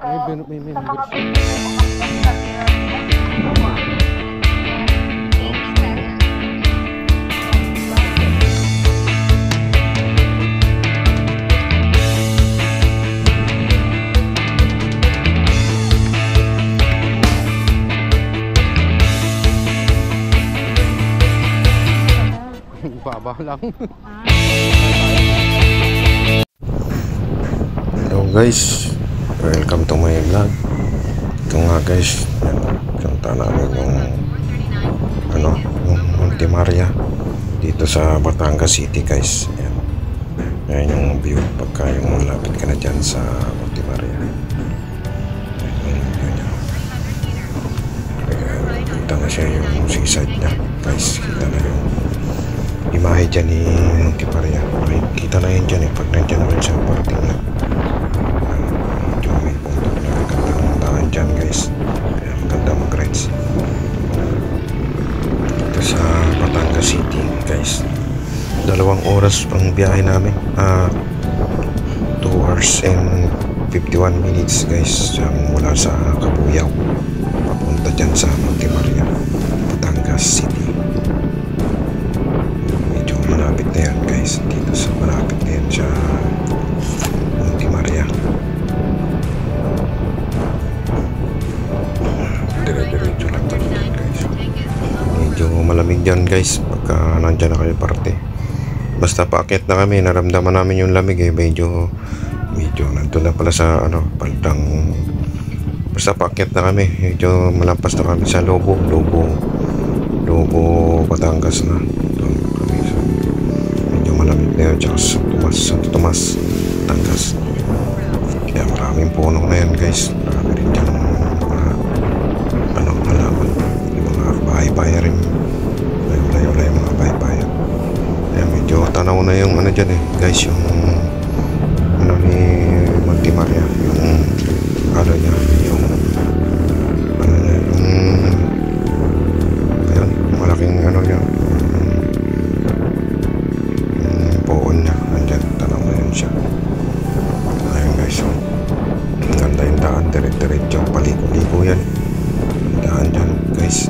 may sa mga nag- baba lang. Hello guys, welcome to my vlog. Ito nga guys, punta namin yung Monte Maria dito sa Batangas City guys. Yan yung view pagka yung malapit ka na dyan sa Monte Maria. Kita na siya yung seaside niya guys. Kita na yung imahe dyan ni Monte Maria. Kita na yun dyan pag nandyan naman siya parting na. Medyo may punta na ganda ng daan dyan guys. Kaya maganda mag-rides dito sa Batangas City guys. 2 oras ang biyahe namin, 2 hours and 51 minutes guys, mula sa Cabuyao papunta dyan sa Monte Maria, Batangas City. Medyo malapit na yan guys, dito sa malapit na yan sa Monte Maria. Dire-diretso lang kami dyan guys. Medyo malamig dyan guys pagka nandyan na kayo parte. Basta paakyat na kami, naramdaman namin yung lamig medyo nandun na pala sa Paldang. Basta paakyat na kami, medyo malampas na kami sa Lobo, Batangas na. Doon kami sa medyo malamig na yun, tsaka sa Tomas, Batangas. Kaya maraming puno na yan guys. Marami rin dyan halaman, yung mga bahay-bahay rin, layo-layo yung mga bahay-bahay. Medyo tanaw na yung dyan guys, yung ni Monte Maria, yung niya, yung ayun, malaking niya, yung poon niya, andyan, tanaw na yun siya. Ayun guys, ang ganda yung daan, diretso, paliko-liko yan daan dyan guys.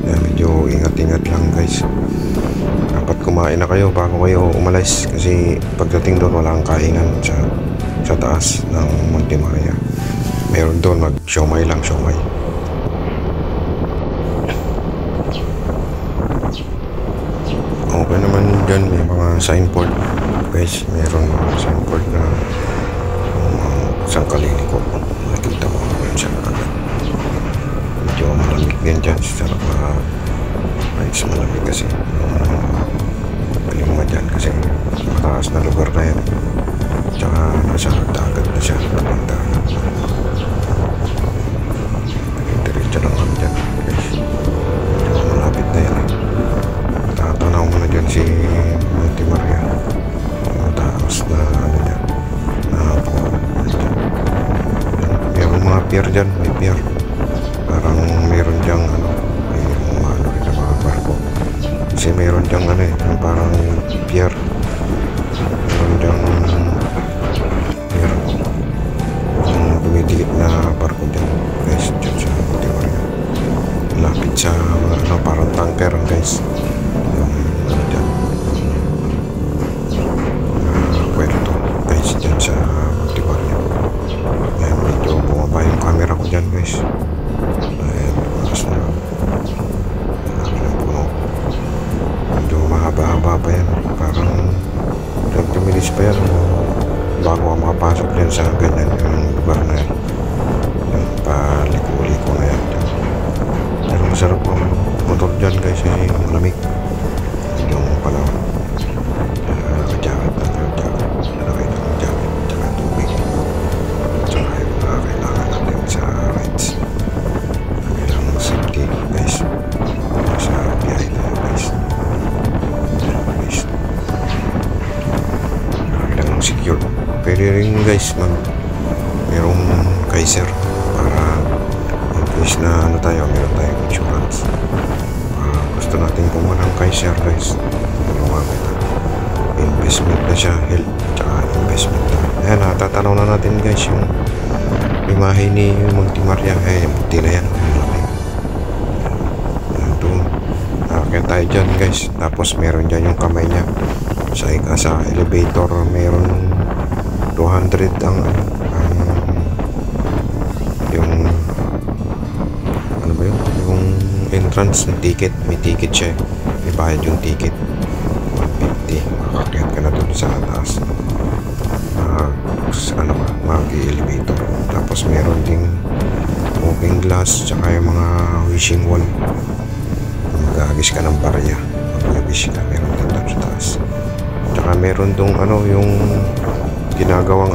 Kaya medyo ingat-ingat lang guys. Dapat kumain na kayo bago kayo umalis, kasi pagdating doon wala kang kainan sa taas ng Monte Maria. Meron doon mag-siomay lang, siomay. Okay naman dyan, may mga signboard guys. Meron mga signboard na isang kaliliko, nakita mo yun siya agad. Medyo malamig din dyan, sarap rides, malamig kasi galing dyan kasi mataas na lugar na yan, tsaka nasa dagat na siya, tabing dagat. Diretso lang kami dyan guys, malapit na yan tatanaw mo na dyan si Monte Maria, mataas na dyan na po. Meron mga pier dyan, may pier, parang meron dyang may mga barko. Kasi meron dyang yung parang pier. Meron dyang yung dumidikit na barko dyan guys, dyan sa Monte Maria. Lapit sa parang tanker guys. Yung dyan puerto guys, dyan sa Monte Maria. Ayan, medyo bumaba yung camera ko dyan guys. Ayan, mas na puno. Medyo mahaba-haba pa yan, parang 20 minutes pa yan bago ka makapasok dyan sa ganyan yung lugar na yan. Yung paliko-liko na yan dyan. Pero masarap ang motor dyan guys, malamig yung panahon. Naka-jacket nakakita ng jacket, tsaka tubig, tsaka yung mga kailangan natin sa rides. Kailangan safety guys sa biyahe na guys. Kailangan secure. Pwede rin guys merong Kaiser para in case na tayo, meron tayong insurance. Gusto natin kumuha ng Kaiser guys, tulungan kita. Investment na siya, health tsaka investment na. Ayan, natatanaw na natin guys yung imahe ni Monte Maria. Buti na yan. Malaki. Doon. Nakakita tayo dyan guys. Tapos meron dyan yung kamay niya. Sa elevator meron 200 ang yung ano ba yun? Yung entrance ng ticket. May ticket siya. May bayad yung ticket. 150. Makakakyat ka na doon sa taas. Mag-elevator. Tapos meron ding moving glass tsaka yung mga wishing wall. Mag-agis ka ng barya. Mag-wish ka. Meron din doon sa taas. Tsaka meron dong yung ginagawang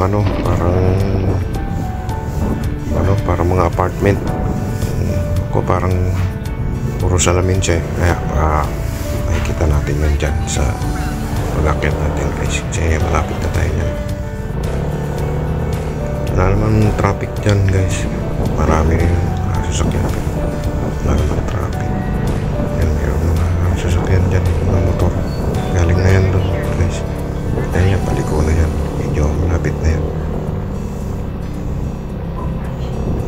parang mga apartment. Parang puro salamin siya. Kaya makikita natin yun dyan sa pag-akyat natin guys. Kasi malapit na tayo dyan. Wala naman traffic dyan guys. Marami rin sasakyan. Wala naman traffic. Yan, mayroon mga sasakyan dyan. Mga motor. Galing na yan doon guys. Yan yan, paliko na yan. Medyo malapit na yan.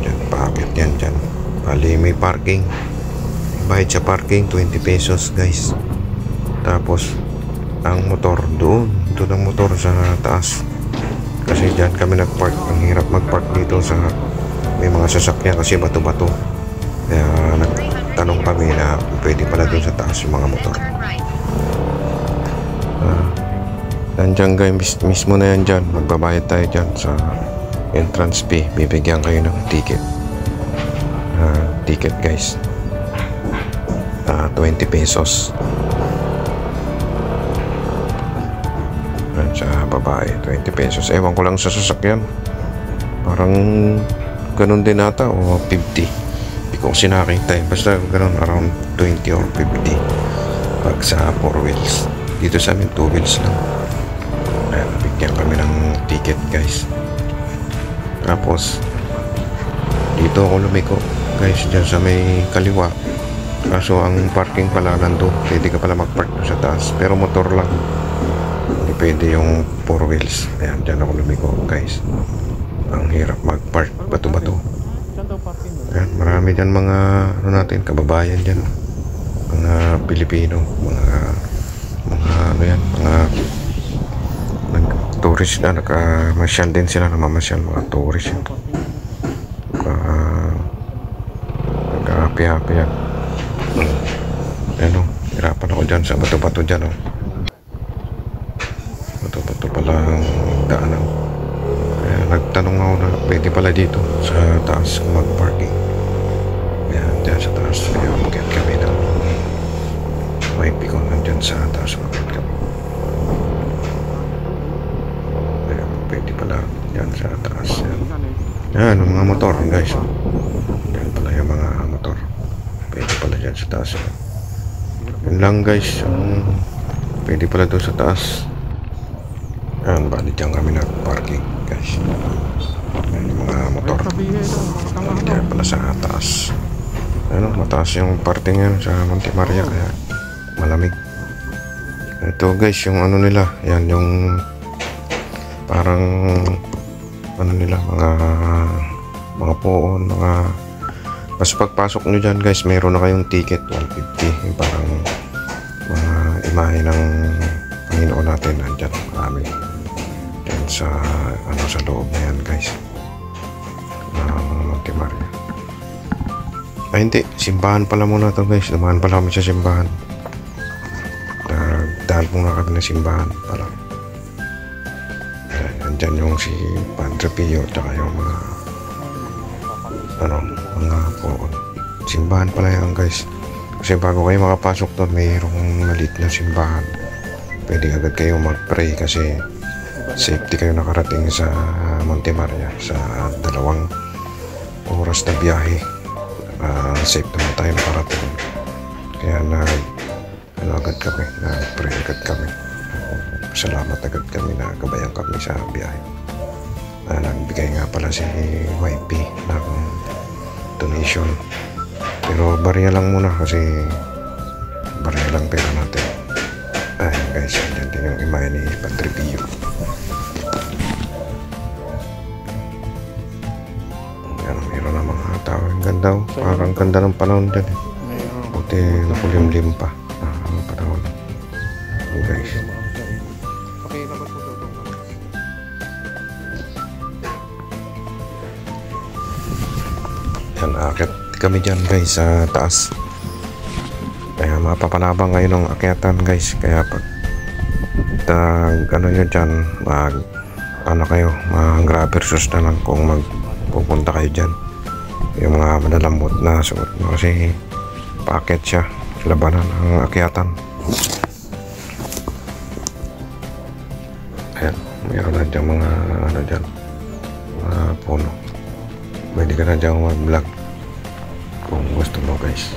Dyan, paakit yan dyan. Bali may parking. Bayad sa parking 20 pesos guys. Tapos ang motor doon ang motor sa taas. Kasi dyan kami nagpark. Ang hirap magpark dito sa may mga sasakyan kasi bato-bato. Kaya nagtanong kami na pwede pala doon sa taas yung mga motor. Nandiyan guys, mismo na yan dyan. Magbabayad tayo dyan sa entrance fee. Bibigyan kayo ng ticket. Ticket guys. 20 pesos. Sa babae 20 pesos. Ewan ko lang sa sasakyan. Parang ganun din ata o 50. Hindi ko kasi nakita eh. Basta ganun around 20 or 50 pag sa 4 wheels. Dito sa amin 2 wheels lang. Bigyan kami ng ticket guys. Tapos dito ako lumiko guys, dyan sa may kaliwa. Kaso ang parking pala nandun. Pwede ka pala magpark sa taas. Pero motor lang. Hindi pwede yung 4 wheels. Ayan, dyan ako lumiko guys. Ang hirap mag-park. Bato-bato. Ayan, marami dyan mga natin, kababayan dyan. Mga Pilipino. Mga tourist na nakamasyal din sila. Namamasyal mga tourist. Nagka-happy-happy yan. Ayan o. Hirapan ako dyan sa bato-bato dyan o. Bato-bato pala ang daanan. Kaya nagtanong ako na pwede pala dito sa taas mag-parking. Ayan, dyan sa taas. Kaya mag-get kami ng wifi ko nandyan sa taas. Mag-get kami. Ayan, pwede pala dyan sa taas. Ayan, ang mga motor guys. Yan pala yung mga motor. Pwede pala dyan sa taas. Yun lang guys. Pwede pala doon sa taas. Ayan, bali dyan kami nag-parking guys. Ayan yung mga motor. Dyan pala sa taas. Ayan, mataas yung parting yan sa Monte Maria. Kaya malamig. Ito guys, yung ano nila. Yan yung parang ano nila, mga poon, mas pagpasok nyo dyan guys, meron na kayong ticket 150. Yung parang mga imahe ng Panginoon natin nandyan. Marami yan sa loob na yan guys, Monte Maria. Ay hindi, simbahan pala muna ito guys. Dumaan pala kami sa simbahan. Dahil muna kami na simbahan pala. Nandyan yung si Padre Pio tsaka yung mga poon. Simbahan pala yan guys. Kasi bago kayo makapasok doon, mayroong maliit na simbahan. Pwede agad kayo mag-pray kasi safety kayo nakarating sa Monte Maria sa 2 oras na biyahe. Safe naman tayo nakarating. Kaya agad kami, nag-pray agad kami. Salamat agad kami na gabayan kami sa biyahe. Nagbigay nga pala si YP ng donation. Pero barya lang muna kasi barya lang pera natin. Ayun guys, yan din yung imahe ni Padre Pio. mayroon na mga tao. Ang ganda, oh. Parang ganda ng panahon dyan eh. Buti nakulimlim pa. Ang panahon. Oh, guys. Yan, akit kami dyan guys sa taas. Kaya mapapanabang ngayon ng akyatan guys. Kaya pag ano nyo dyan, ano kayo, mga grabber shoes na lang kung magpupunta kayo dyan. Yung mga madalambot na suot mo kasi packet siya, labanan ang akyatan. Ayan, mayroon na dyan mga ano dyan, mga puno. Pwede ka na dyan mag-vlog kung gusto mo guys.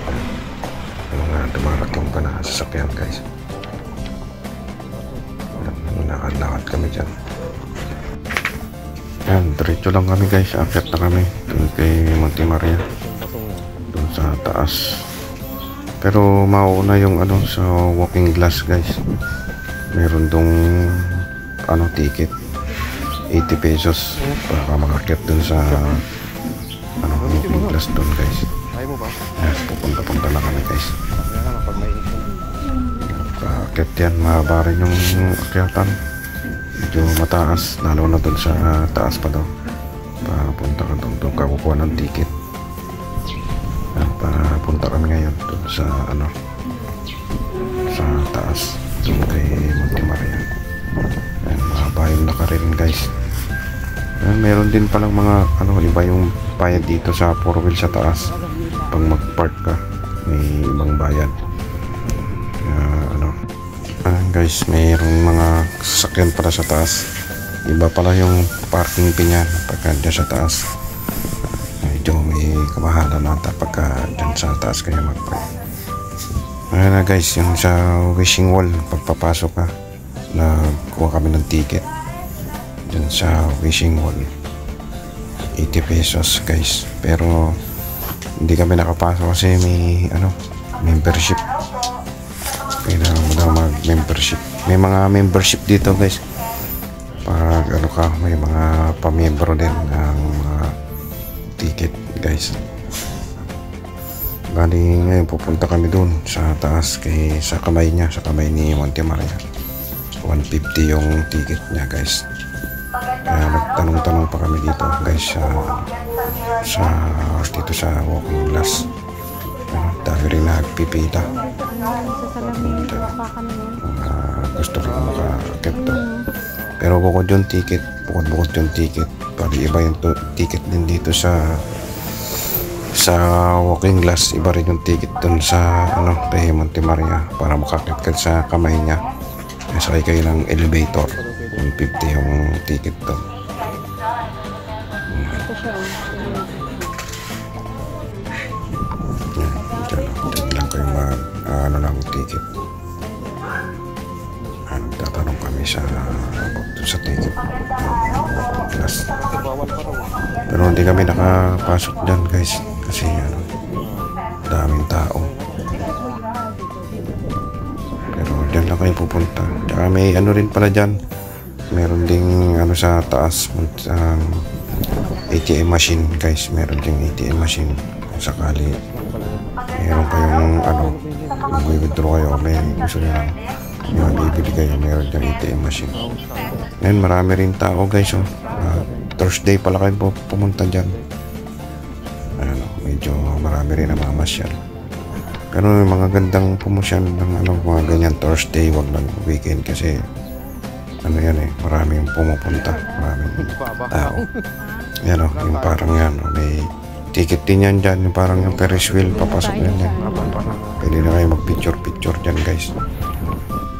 Ayan, mga dumarating pa na sasakyan guys. Nakadlakad kami dyan. Yan, diretso lang kami guys. Akyat na kami doon kay Monte Maria, doon sa taas. Pero mauuna yung ano sa walking glass guys. Meron dong ano ticket 80 pesos para makakyat doon sa ano walking glass doon guys. Yan, pupunta na kami guys. Akyat yan, mahaba rin yung akyatan. Medyo mataas, lalo na doon sa taas pa daw. Papunta ka doon ka kukuha ng ticket. Papunta kami ngayon doon sa ano, sa taas, doon kay Monte Maria. Ayan, mahaba yung nakarin guys. Ayan, meron din palang mga ano, iba yung bayad dito sa 4-wheel sa taas. Pag mag-park ka, may ibang bayad. Guys, mayroong mga sasakyan pala sa taas. Iba pala yung parking fee niya pagka dyan sa taas. Medyo may kamahalan nata pagka dyan sa taas kayo mag-park. Ayan na guys, yung sa wishing wall, pagpapasok ka, nagkuha kami ng ticket dyan sa wishing wall, 80 pesos guys. Pero hindi kami nakapasok kasi may ano, membership. Kailangan mo mag-membership. May mga membership dito guys. Pag ano ka, may mga pamiyembro din ng mga ticket guys. Bali ngayon pupunta kami dun sa taas sa kamay niya, sa kamay ni Monte Maria. 150 yung ticket niya guys. Kaya nagtanong-tanong pa kami dito guys dito sa walking glass. Dami rin nagpipita. Gusto rin makakit to. Pero bukod yung ticket, yung ticket, pari iba yung ticket din dito sa walking glass. Iba rin yung ticket dun sa ano, kay Monte Maria para makakit ka sa kamay niya. Sakay kayo ng elevator, 150 yung ticket to. Diyan lang kayo ano lang ticket. Tatanong kami sa ticket class. Pero hindi kami nakapasok dyan guys kasi ano, daming tao. Pero dyan lang kayo pupunta. Tsaka may ano rin pala dyan, meron ding ano sa taas, ATM machine guys. Meron ding ATM machine kung sakali meron kayong ano, kung i-withdraw kayo, may gusto nyo lang yung bibili kayo, meron dyan ATM machine. Ngayon marami rin tao guys. Thursday pala kayo pumunta dyan. Ano, medyo marami rin na mamasyal. Pero may mga gandang promotion ng ano, mga ganyan Thursday, wag lang weekend kasi ano yan eh, maraming pumupunta, maraming tao. Yan o, yung parang yan o, may ticket din yan dyan, yung parang yung Ferris wheel, papasok yan yan. Pwede na kayo mag-picture dyan guys.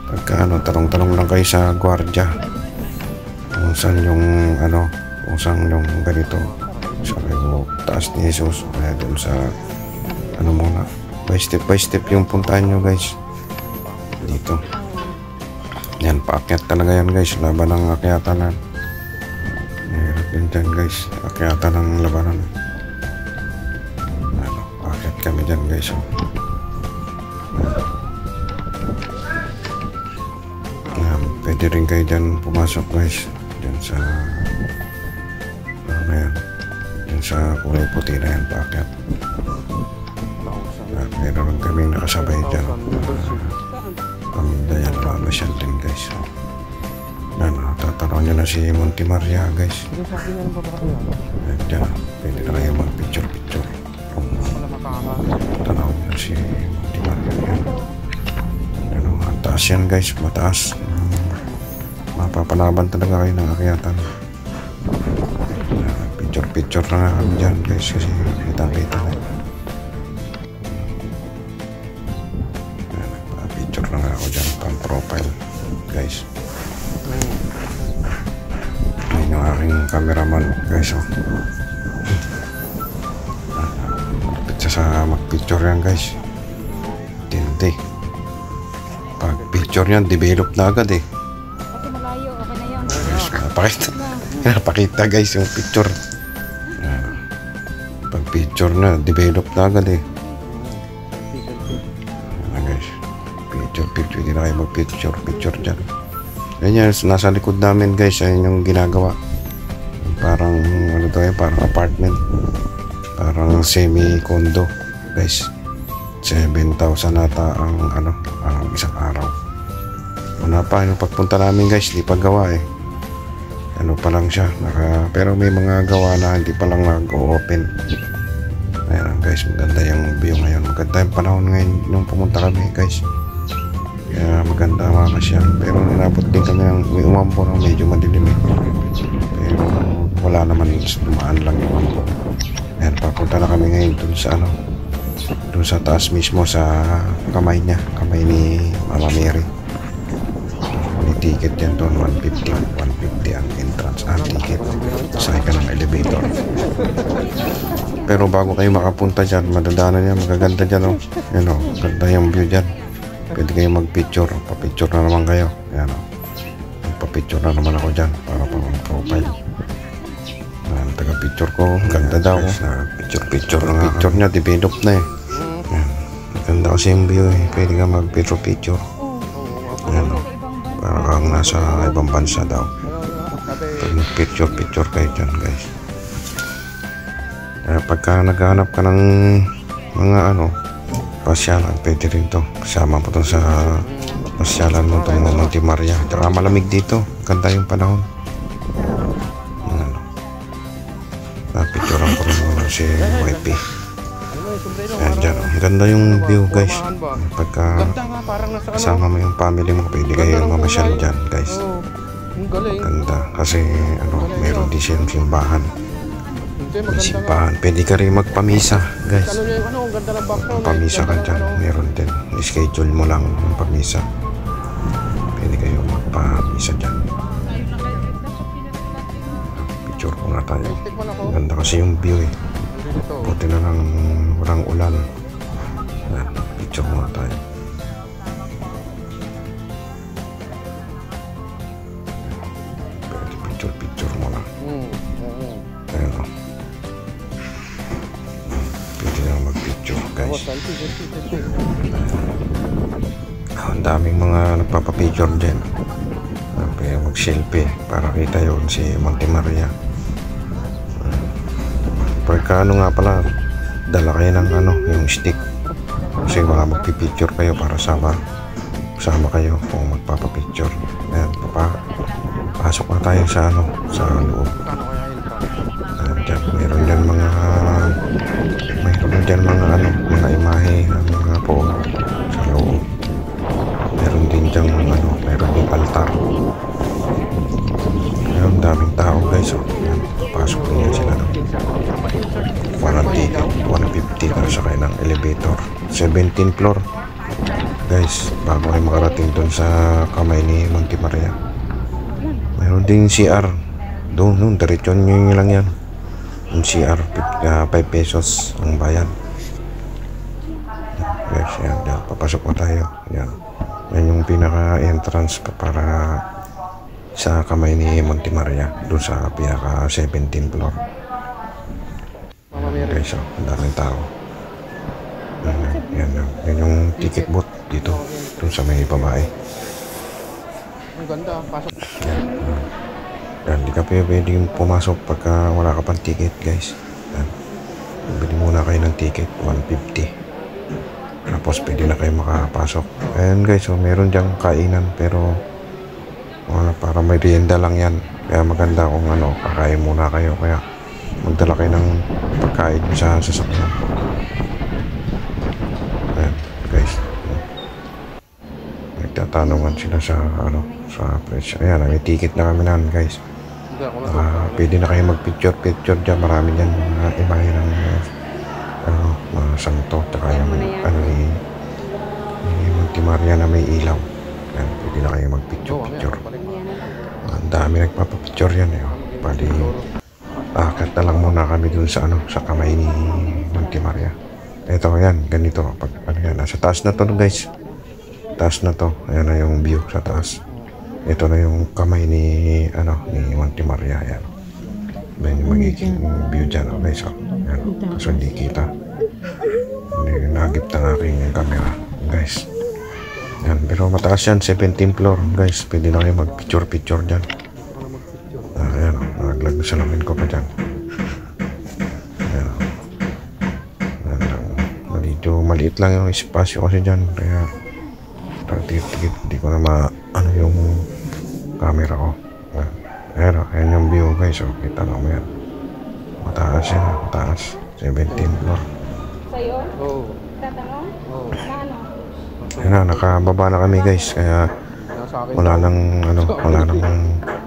Pagka ano, tanong-tanong lang kayo sa gwardiya kung saan yung ano, kung saan yung ganito. Sabi ko, taas ni Jesus, kaya dun sa ano muna, by step yung puntahan nyo guys. Dito. Yan, paakyat talaga yan guys, laban ng akyatanan. Meron din dyan guys, akyatan ng labanan. Ano, paakyat kami dyan guys. Pwede rin kayo dyan pumasok guys, dyan sa sa kulay puti na yan, paakyat. At meron kaming nakasabay dyan. Paminda yan, mamasyal din guys. Tatanaw nyo na si Monte Maria guys. At dyan, pwede na kayo mag-picture-picture. Tanaw nyo na si Monte Maria yan. Ang taas yan guys, mataas. Mapapalaban talaga kayo ng akyatan. Picture na nga kami dyan guys kasi kita-kita na. Picture na nga ako dyan pang profile guys. Ayun yung aking cameraman guys. Pizza sa mag-picture yan guys. Tindi. Pag picture yan, develop na agad eh. Kasi malayo, okay na yun. Napakita guys yung picture. Pag picture na, develop na agad eh. Guys, picture, hindi na kayo mag-picture dyan. Ganyan, nasa likod namin guys, ayun yung ginagawa. Parang, ano to eh, parang apartment. Parang semi-condo guys. 7,000 ata ang, ang isang araw. Una pa, yung pagpunta namin guys, di pa gawa eh. Ano pa lang siya, pero may mga gawa na hindi pa lang nag-open. Ayan guys, maganda yung view ngayon. Maganda yung panahon ngayon nung pumunta kami guys. Kaya maganda mamasyal. Pero inabot din kami ng may umampo ng medyo madilim eh. Pero wala naman, dumaan lang yung umampo. Ayan, papunta na kami ngayon dun sa dun sa taas mismo sa kamay niya, kamay ni Mama Mary. May ticket yan doon, 150 ang entrance ang ticket. Sakay ka ng elevator. Pero bago kayo makapunta dyan, madadaanan yan, magaganda dyan oh. Yan oh, ganda yung view dyan. Pwede kayo magpicture, papicture na naman kayo. Yan oh, magpapicture na naman ako dyan para pang profile. Ang taga-picture ko, ganda daw. Picture na nga. Picture niya, develop na eh. Yan. Maganda kasi yung view eh. Pwede ka mag-picture. Yan o. Para kang nasa ibang bansa daw. Pag mag-picture kayo dyan guys. Pagka naghahanap ka ng mga pasyalan, pwede rin to. Kasama po to sa pasyalan mo itong Monte Maria. Tsaka malamig dito. Ganda yung panahon. Picturean ko rin muna si YP. Ayan dyan. Ang ganda yung view guys. Pagka kasama mo yung family mo, pwede kayo mamasyal dyan guys. Ganda. Kasi meron din siyang simbahan. May simbahan. Pwede ka rin magpamisa guys. Pamisa ka dyan. Meron din. I-schedule mo lang yung pamisa. Pwede kayo magpamisa dyan. Picture ko nga tayo. Ganda kasi yung view eh. Buti na lang walang ulan. Picture ko nga tayo. Pwede picture mo lang. Ayan o. Pwede na mag-picture guys. Ang daming mga nagpapapicture dyan. Pwede mag-selfie para kita yun si Monte Maria. Pagka nga pala, dala kayo ng yung stick. Kasi wala magpipicture kayo para sama kayo kung magpapapicture. Ayan, pasok na tayo sa loob. Ayan, dyan, meron dyan mga imahe ng mga poong sa loob. Meron din dyan meron din altar. Ayan, daming tao guys. Ayan, pasok din yan sila. Walang ticket, 150 para sakay ng elevator. 17th floor guys, bago kayo makarating doon sa kamay ni Monte Maria. Mayroon din CR doon, diretsyon nyo lang yan. Yung CR, 5 pesos ang bayan guys. Yan, papasok po tayo. Yan yung pinaka entrance para sa kamay ni Monte Maria, doon sa pinaka 17th floor guys. Ang daming tao. Yan yung ticket booth dito, doon sa may babae. Ang ganda, pasok. Yan, hindi ka pwedeng pumasok pagka wala ka pang ticket guys. Yan. bili muna kayo ng ticket, 150. Tapos pwede na kayo makapasok. Ayan guys, so meron dyang kainan pero para merienda lang yan. Kaya maganda kung kakain muna kayo. Kaya magdala kayo ng pagkain sa sasakyan. Ayan guys. Nagtatanungan sila sa presyo. Ayan, may ticket na kami na guys. Pwede na kayo mag-picture dyan. Marami dyan mga imahe ng mga santo. Tsaka yung ni Monte Maria na may ilaw. Ayan, pwede na kayo mag-picture. Ang dami nagpapapicture yan eh. Pwede akit na lang muna kami dun sa sa kamay ni Monte Maria. Ito yan, ganito. Pag yan, nasa taas na to guys. Taas na to. Ayan na yung view sa taas. Ito na yung kamay ni Monte Maria. Ayan. Ayan yung magiging view dyan guys. Ayan. Kaso hindi kita. Hindi nagip ng aking camera guys. Ayan. Pero mataas yan, 17th floor guys. Pwede na kayo mag-picture dyan. Ayan. Naglag sa lamin ko pa dyan. Ayan. Medyo maliit lang yung espasyo kasi dyan. Kaya hindi ko na yung camera ko. Ayan yung view guys. Kita na mo yan. Mataas yan. Mataas. 17th floor. Sa'yo? Oo. Tatanong? Oo. Na ano? Ayan na, nakababa na kami guys. Kaya Nasa akin. wala nang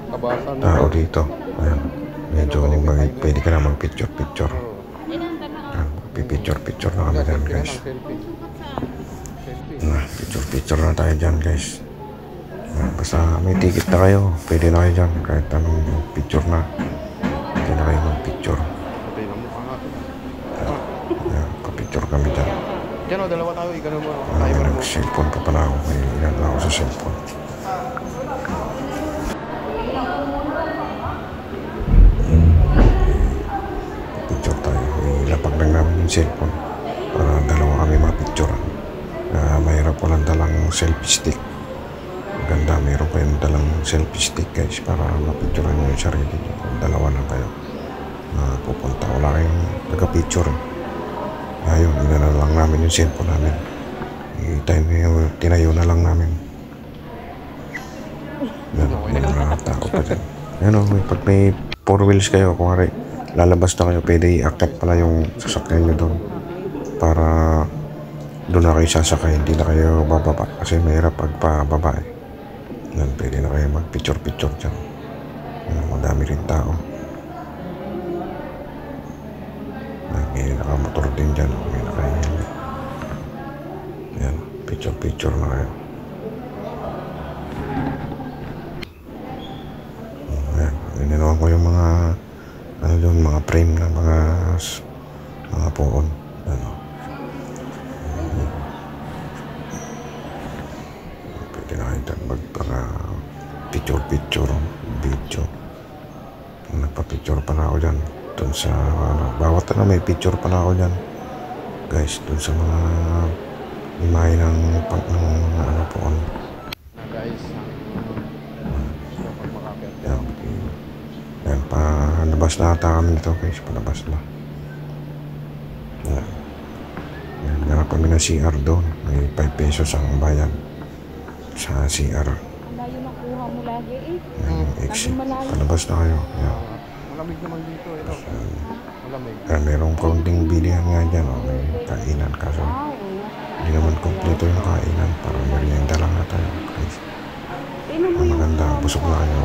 Kabasan. tao dito. Ayan. Medyo pwede ka na mag-picture. Ayan. Picture na kami dyan guys. Picture na tayo dyan guys. Basta may ticket na kayo, pwede na kayo dyan. Kahit anong picture na, pwede na kayo mag-picture. Pa-picture kami dyan. Diyan o, dalawa tayo. Ikaw mo. May nag-cellphone pa pala ako. May ilan lang ako sa cellphone. Picture tayo. Ilapag lang namin yung cellphone para dalawa kami mapicturean. Mayroon po lang dalang selfie stick. Maganda, mayroon kayong dalang selfie stick guys para mapicturean nyo yung sarili nyo. Dalawa lang kayo pupunta. Wala kayong taga-picture. Ayun, inano lang namin yung cellphone namin. Tinayo na lang namin. Mga tao pa dyan. Ayun, pag may 4 wheels kayo, kung lalabas na kayo, pwede i-akit pala yung sasakyan nyo doon para doon na kayo sasakay, hindi na kayo bababa kasi mahirap pagpababa eh. Yan, pwede na kayo mag-picture dyan. Yan, madami rin tao. May nakamotor din dyan, may naka-helmet. Yan, picture na kayo. Yan, ininawan ko yung mga mga frame na mga poon. Pwede na kayo dyan picture video. Nagpa-picture pa na ako dyan dun sa bawat may picture pa na ako dyan guys dun sa mga imahe ng poon. Guys. Yan, palabas na ata kami nito guys, palabas na. Yan, ganap kami na CR doon. May 5 pesos ang bayan sa CR. Layo na kuha mo lagi eh. Yan, exit. Palabas na kayo. Yan. Malamig naman dito. Malamig. Yan, merong kaunting bilihan nga dyan. May kainan kaso hindi naman kompleto yung kainan. Parang merienda lang na tayo guys. Ang maganda, busog na kayo.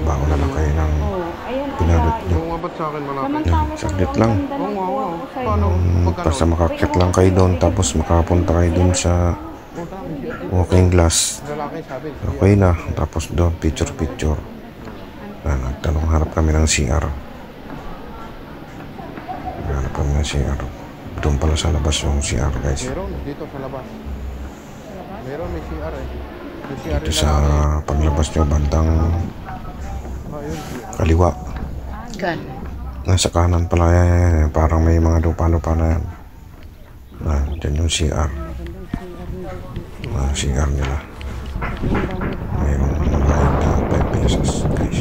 Magbaon na lang kayo ng pinalot nyo. Kung abot sa akin malapit. Yan, saglit lang. Oo. Paano? Basta makakit lang kayo doon tapos makapunta kayo doon sa walking glass. Lalaki sabi. Okay na. Tapos doon picture. Nagtanong harap kami ng CR. Harap kami ng CR. Doon pala sa labas yung CR guys. Meron dito sa labas. Meron may CR eh. May CR Dito sa paglabas nyo bandang kaliwa. Nasa kanan pala yan. Parang may mga lupa-lupa na yan. Dyan yung CR. CR nila. Mayroong bayad na 5 pesos guys.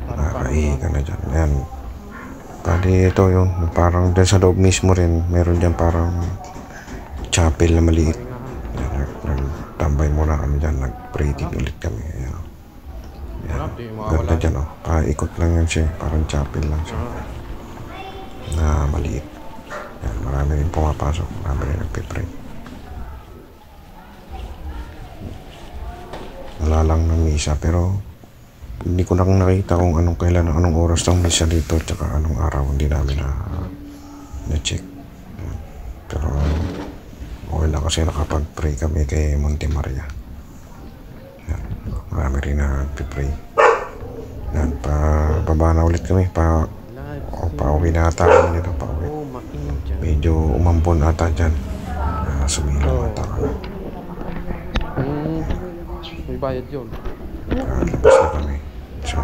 Nakakaihi ka na dyan. Ayan. Bali ito yung parang dyan sa loob mismo rin, meron dyan parang chapel na maliit. Nagtambay muna kami dyan, nag-pray din ulit kami. Ayan. Ganda dyan, oh. Ikot lang yan siya, parang chapel lang siya. Na maliit. Ayan, marami rin pumapasok, marami rin nagpipray. Wala lang ng misa, pero hindi ko lang nakita kung anong kailan, anong oras ng misa dito, tsaka anong araw, hindi namin na-check. Pero okay lang kasi nakapag-pray kami kay Monte Maria. Yan. Marami rin nag-pray. Yan, baba na ulit kami. Pauwi na ata kami dito. Pauwi. Medyo umampon ata dyan. Sumilang ata kami. May bayad yun. Labas na kami sa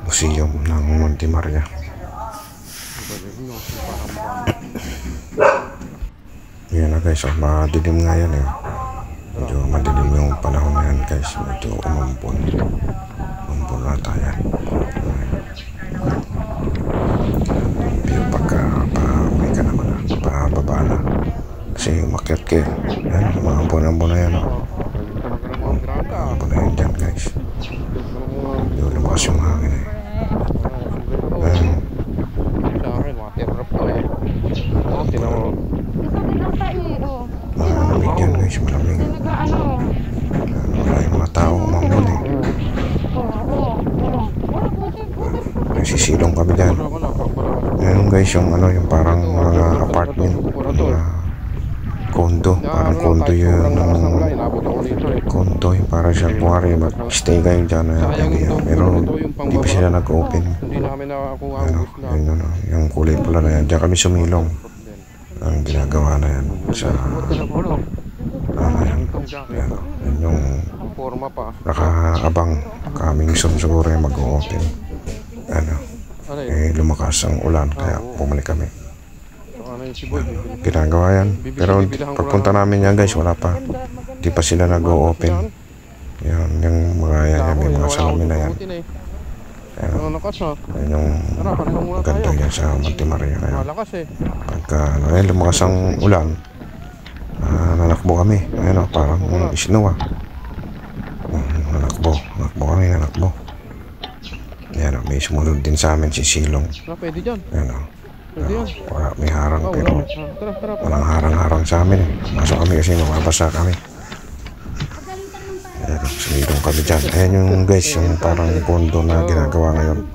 museum ng Monte Maria. Yan na guys, madilim nga yan eh. Medyo madilim yung panahon na yan guys. Medyo umampon. Umampon na tayo. Pero pagka pa-uwi ka naman na, pababa na. Kasi umakyat ka eh. Yan, umampon-ampon na yan oh. Umampon na yan dyan guys. Medyo lumakas yung hangin eh. Sa akin, matirap ko eh. Tinawag. Malamig yan guys, malamig. Wala yung mga tao umampon eh. Nagsisilong kami dyan. Ayan guys, yung ano, yung parang mga apartment, mga condo, parang condo yun, condo yung parang siya kuwari, mag-stay kayo dyan, pero hindi pa sila nag-open. Ano, yun, yung kulay pula na yan, dyan kami sumilong. Ang ginagawa na yan sa ano yan, yan yung nakaabang kaming siguro yung mag-open. Ano, lumakas ang ulan kaya bumalik kami. Ginagawa yan, pero pagpunta namin yan guys, wala pa, di pa sila nag-open. Yan, yung mga yan, may mga salamin na yan. Yan yung maganda yan sa Monte Maria. Kaya pagka lumakas ang ulan, nanakbo kami. Ayun o, parang snow nanakbo kami. Yan o, may sumunod din sa amin si Silong. Yan o, wala, may harang pero walang harang-harang sa amin eh. Masok kami kasi mababasa kami. Ayan, sumilong kami dyan. Ayan yung guys, yung parang condo na ginagawa ngayon.